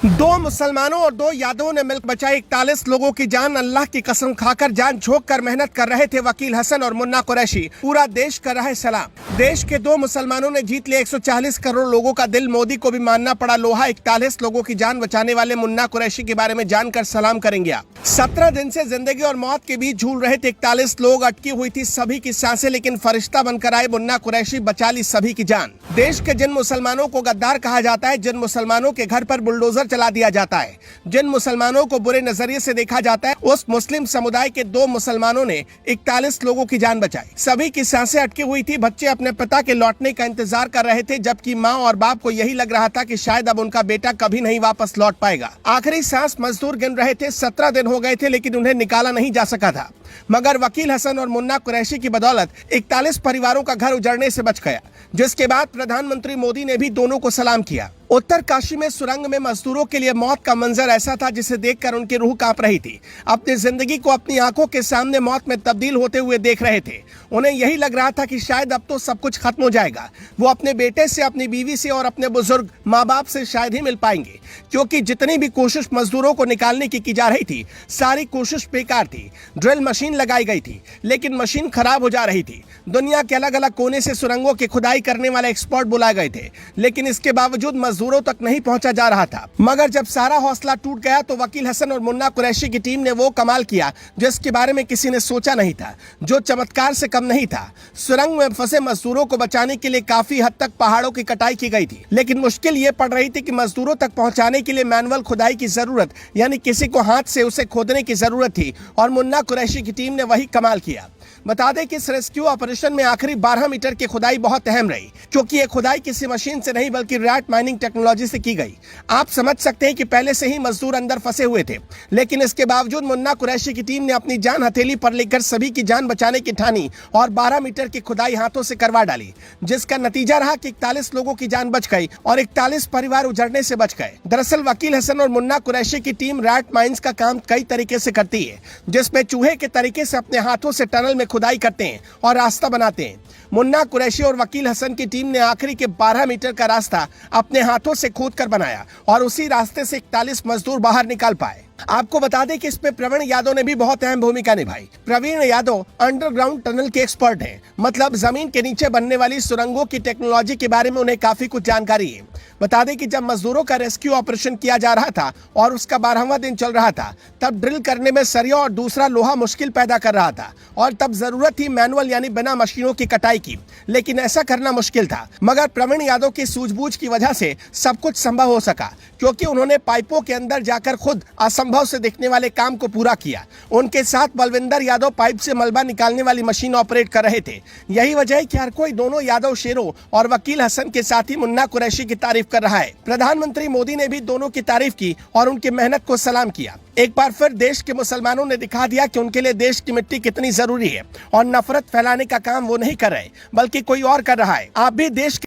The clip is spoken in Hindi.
दो मुसलमानों और दो यादवों ने मिलकर बचाई 41 लोगों की जान। अल्लाह की कसम खाकर जान झोंक कर मेहनत कर रहे थे वकील हसन और मुन्ना कुरैशी। पूरा देश कर रहा है सलाम। देश के दो मुसलमानों ने जीत लिया 140 करोड़ लोगों का दिल। मोदी को भी मानना पड़ा लोहा। 41 लोगों की जान बचाने वाले मुन्ना कुरैशी के बारे में जानकर सलाम करेंगे आप। 17 दिन से जिंदगी और मौत के बीच झूल रहे थे 41 लोग। अटकी हुई थी सभी की सांसें, लेकिन फरिश्ता बनकर आए मुन्ना कुरैशी, बचा ली सभी की जान। देश के जिन मुसलमानों को गद्दार कहा जाता है, जिन मुसलमानों के घर पर बुलडोजर चला दिया जाता है, जिन मुसलमानों को बुरे नजरिए से देखा जाता है, उस मुस्लिम समुदाय के दो मुसलमानों ने 41 लोगों की जान बचाई। सभी की सांसें अटकी हुई थी। बच्चे अपने पिता के लौटने का इंतजार कर रहे थे, जबकि माँ और बाप को यही लग रहा था कि शायद अब उनका बेटा कभी नहीं वापस लौट पाएगा। आखिरी सांस मजदूर गिन रहे थे। 17 दिन हो गए थे, लेकिन उन्हें निकाला नहीं जा सका था। मगर वकील हसन और मुन्ना कुरैशी की बदौलत 41 परिवारों का घर उजड़ने से बच गया, जिसके बाद प्रधानमंत्री मोदी ने भी दोनों को सलाम किया। उत्तर काशी में सुरंग में मजदूरों के लिए मौत का मंजर ऐसा था जिसे देखकर उनकी रूह कांप रही थी। अपनी जिंदगी को अपनी आंखों के सामने मौत में तब्दील होते हुए देख रहे थे। उन्हें यही लग रहा था कि शायद अब तो सब कुछ खत्म हो जाएगा। वो अपने बेटे से, अपनी बीवी से और अपने बुजुर्ग माँ बाप से शायद ही मिल पाएंगे, क्योंकि जितनी भी कोशिश मजदूरों को निकालने की जा रही थी, सारी कोशिश बेकार थी। ड्रिल मशीन लगाई गई थी, लेकिन मशीन खराब हो जा रही थी। दुनिया के अलग अलग कोने से सुरंगों की खुदाई करने वाले एक्सपर्ट बुलाए गए थे, लेकिन इसके बावजूद मजदूरों तक नहीं पहुंचा जा रहा था। मगर जब सारा हौसला टूट गया तो वकील हसन और मुन्ना कुरैशी की टीम ने वो कमाल किया जिसके बारे में किसी ने सोचा नहीं था, जो चमत्कार से कम नहीं था। सुरंग में फंसे मजदूरों को बचाने के लिए काफी हद तक पहाड़ों की कटाई की गई थी, लेकिन मुश्किल ये पड़ रही थी कि मजदूरों तक पहुंचाने के लिए मैनुअल खुदाई की जरूरत, यानी किसी को हाथ से उसे खोदने की जरूरत थी, और मुन्ना कुरैशी की टीम ने वही कमाल किया। बता दें कि इस रेस्क्यू ऑपरेशन में आखिरी 12 मीटर की खुदाई बहुत अहम रही, क्योंकि ये खुदाई किसी मशीन से नहीं बल्कि रैट माइनिंग टेक्नोलॉजी से की गई। आप समझ सकते हैं कि पहले से ही मजदूर अंदर फंसे हुए थे, लेकिन इसके बावजूद मुन्ना कुरैशी की टीम ने अपनी जान हथेली पर लेकर सभी की जान बचाने की ठानी और 12 मीटर की खुदाई हाथों से करवा डाली, जिसका नतीजा रहा कि 41 लोगों की जान बच गई और 41 परिवार उजड़ने से बच गए। दरअसल वकील हसन और मुन्ना कुरैशी की टीम रैट माइंस का काम कई तरीके से करती है, जिसमें चूहे के तरीके से अपने हाथों से टनल में खुदाई करते हैं और रास्ता बनाते हैं। मुन्ना कुरैशी और वकील हसन की टीम ने आखिरी के 12 मीटर का रास्ता अपने हाथों से खोद कर बनाया और उसी रास्ते से 41 मजदूर बाहर निकाल पाए। आपको बता दें कि इसमें प्रवीण यादव ने भी बहुत अहम भूमिका निभाई। प्रवीण यादव अंडरग्राउंड टनल के एक्सपर्ट हैं, मतलब जमीन के नीचे बनने वाली सुरंगों की टेक्नोलॉजी के बारे में उन्हें काफी कुछ जानकारी है। बता दें कि जब मजदूरों का रेस्क्यू ऑपरेशन किया जा रहा था और उसका 12वां दिन चल रहा था, तब ड्रिल करने में सरिया और दूसरा लोहा मुश्किल पैदा कर रहा था, और तब जरूरत थी मैनुअल यानी बिना मशीनों की कटाई की, लेकिन ऐसा करना मुश्किल था। मगर प्रवीण यादव की सूझबूझ की वजह से सब कुछ संभव हो सका, क्योंकि उन्होंने पाइपों के अंदर जाकर खुद असंभव से दिखने वाले काम को पूरा किया। उनके साथ बलविंदर यादव पाइप से मलबा निकालने वाली मशीन ऑपरेट कर रहे थे। यही वजह है कि हर कोई दोनों यादव शेरों और वकील हसन के साथ ही मुन्ना कुरैशी की तारीफ कर रहा है। प्रधानमंत्री मोदी ने भी दोनों की तारीफ की और उनकी मेहनत को सलाम किया। एक बार फिर देश के मुसलमानों ने दिखा दिया कि उनके लिए देश की मिट्टी कितनी जरूरी है, और नफरत फैलाने का काम वो नहीं कर रहे बल्कि कोई और कर रहा है। आप भी देश